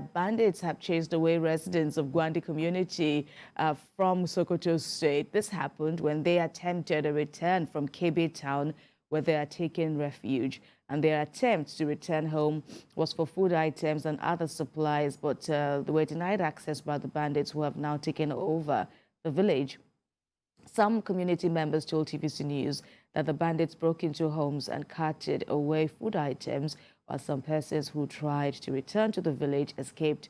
Bandits have chased away residents of Gwandi community from Sokoto state. This happened when they attempted a return from Kebbe town where they are taking refuge. And their attempt to return home was for food items and other supplies, but they were denied access by the bandits who have now taken over the village. Some community members told TVC News that the bandits broke into homes and carted away food items, while some persons who tried to return to the village escaped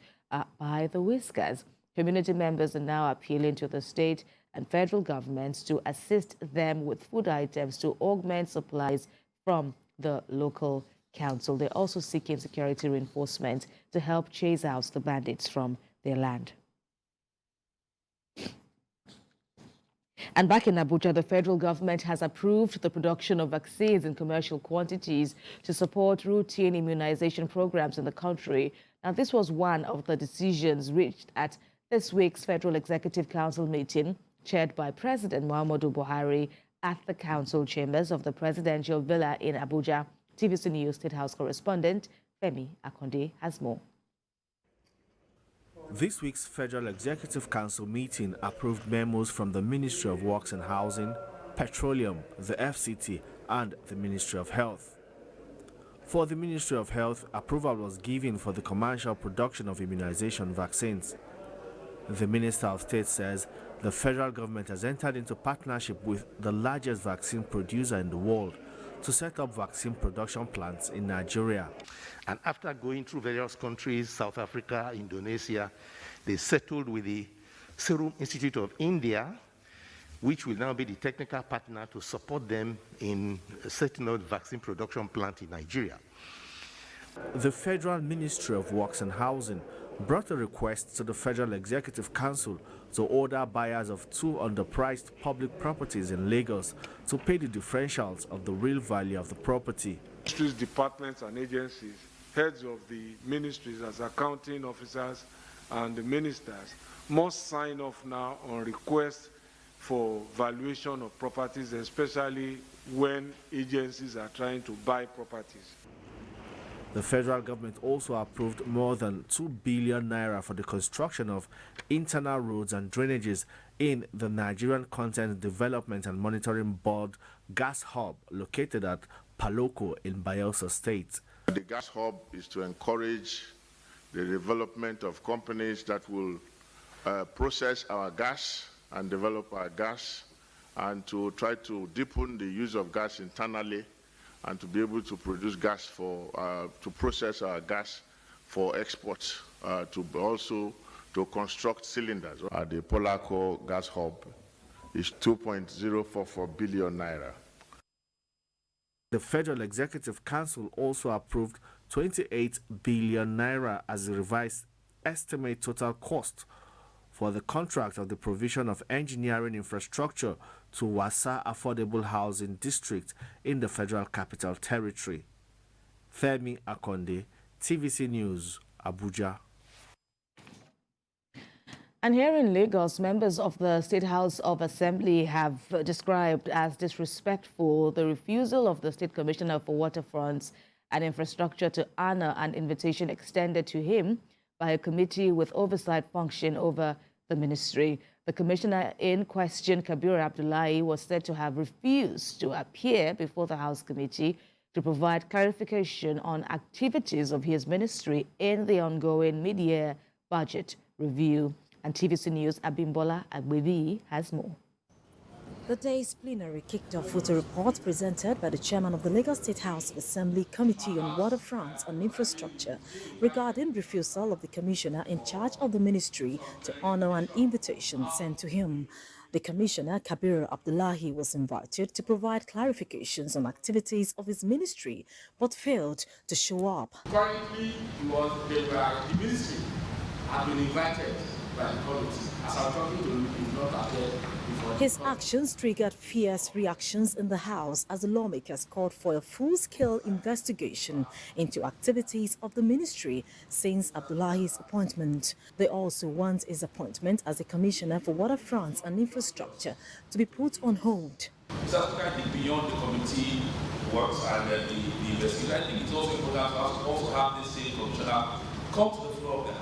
by the whiskers. Community members are now appealing to the state and federal governments to assist them with food items to augment supplies from the local council. They're also seeking security reinforcement to help chase out the bandits from their land. And back in Abuja, the federal government has approved the production of vaccines in commercial quantities to support routine immunization programs in the country. Now, this was one of the decisions reached at this week's Federal Executive Council meeting, chaired by President Muhammadu Buhari at the council chambers of the Presidential Villa in Abuja. TVC News State House correspondent Femi Akonde has more. This week's Federal Executive Council meeting approved memos from the Ministry of Works and Housing, Petroleum, the FCT, and the Ministry of Health. For the Ministry of Health, approval was given for the commercial production of immunization vaccines. The Minister of State says the federal government has entered into partnership with the largest vaccine producer in the world to set up vaccine production plants in Nigeria. And after going through various countries, South Africa, Indonesia, they settled with the Serum Institute of India, which will now be the technical partner to support them in setting up vaccine production plant in Nigeria. The Federal Ministry of Works and Housing brought a request to the Federal Executive Council to order buyers of two underpriced public properties in Lagos to pay the differentials of the real value of the property. Ministries, departments and agencies, heads of the ministries as accounting officers and the ministers must sign off now on requests for valuation of properties, especially when agencies are trying to buy properties. The federal government also approved more than 2 billion naira for the construction of internal roads and drainages in the Nigerian Content Development and Monitoring Board gas hub located at Paloko in Bayelsa State. The gas hub is to encourage the development of companies that will process our gas and develop our gas, and to try to deepen the use of gas internally, and to be able to produce gas for, to process our gas for exports, to also to construct cylinders. The Polako gas hub is 2.044 billion naira. The Federal Executive Council also approved 28 billion naira as the revised estimate total cost for the contract of the provision of engineering infrastructure to Wasa Affordable Housing District in the Federal Capital Territory. Femi Akonde, TVC News, Abuja. And here in Lagos, members of the State House of Assembly have described as disrespectful the refusal of the State Commissioner for Waterfronts and Infrastructure to honor an invitation extended to him by a committee with oversight function over the ministry. The commissioner in question, Kabir Abdullahi, was said to have refused to appear before the House committee to provide clarification on activities of his ministry in the ongoing mid-year budget review. And TVC News' Abimbola Agbebi has more. The day's plenary kicked off with a report presented by the chairman of the Lagos State House of Assembly Committee on Waterfront and Infrastructure regarding refusal of the commissioner in charge of the ministry to honor an invitation sent to him. The commissioner, Kabir Abdullahi, was invited to provide clarifications on activities of his ministry, but failed to show up. Currently, the ministry had been invited by the committee. As I'm talking to him, he did not appear. His actions triggered fierce reactions in the House as the lawmakers called for a full-scale investigation into activities of the ministry since Abdullahi's appointment. They also want his appointment as a commissioner for waterfronts and infrastructure to be put on hold. It's actually beyond the committee works and the investigation. I think it's also important for us to also have this same commissioner come to the floor of the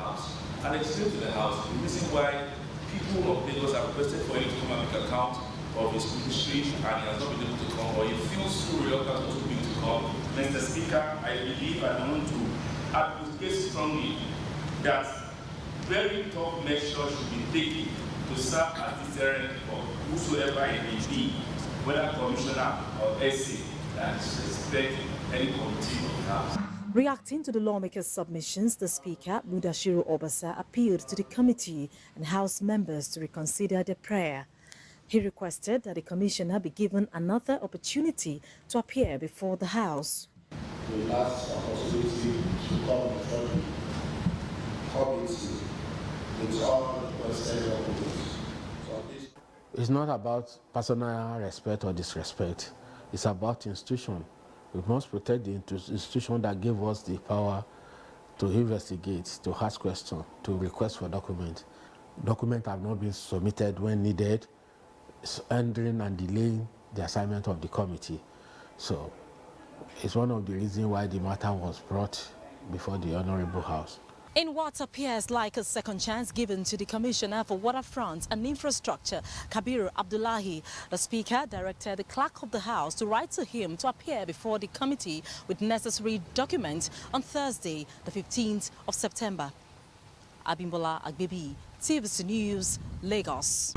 and explain to the House the reason why people of Lagos have requested for him to come and make account of his ministry and he has not been able to come, or he feels too reluctant to be to come. Mr. Speaker, I believe and I want to advocate strongly that very tough measures should be taken to serve as deterrent for whosoever it may be, whether commissioner or SA, that disrespect any committee of the House. Reacting to the lawmakers' submissions, the Speaker, Mudashiru Obasa, appealed to the committee and House members to reconsider their prayer. He requested that the commissioner be given another opportunity to appear before the House. The last opportunity to come before the committee with all requested documents. It's not about personal respect or disrespect. It's about institution. We must protect the institution that gave us the power to investigate, to ask questions, to request for documents. Documents have not been submitted when needed, hindering and delaying the assignment of the committee. So it's one of the reasons why the matter was brought before the Honorable House. In what appears like a second chance given to the Commissioner for Waterfront and Infrastructure, Kabir Abdullahi, the Speaker directed the Clerk of the House to write to him to appear before the committee with necessary documents on Thursday, the 15th of September. Abimbola Agbebi, TVC News, Lagos.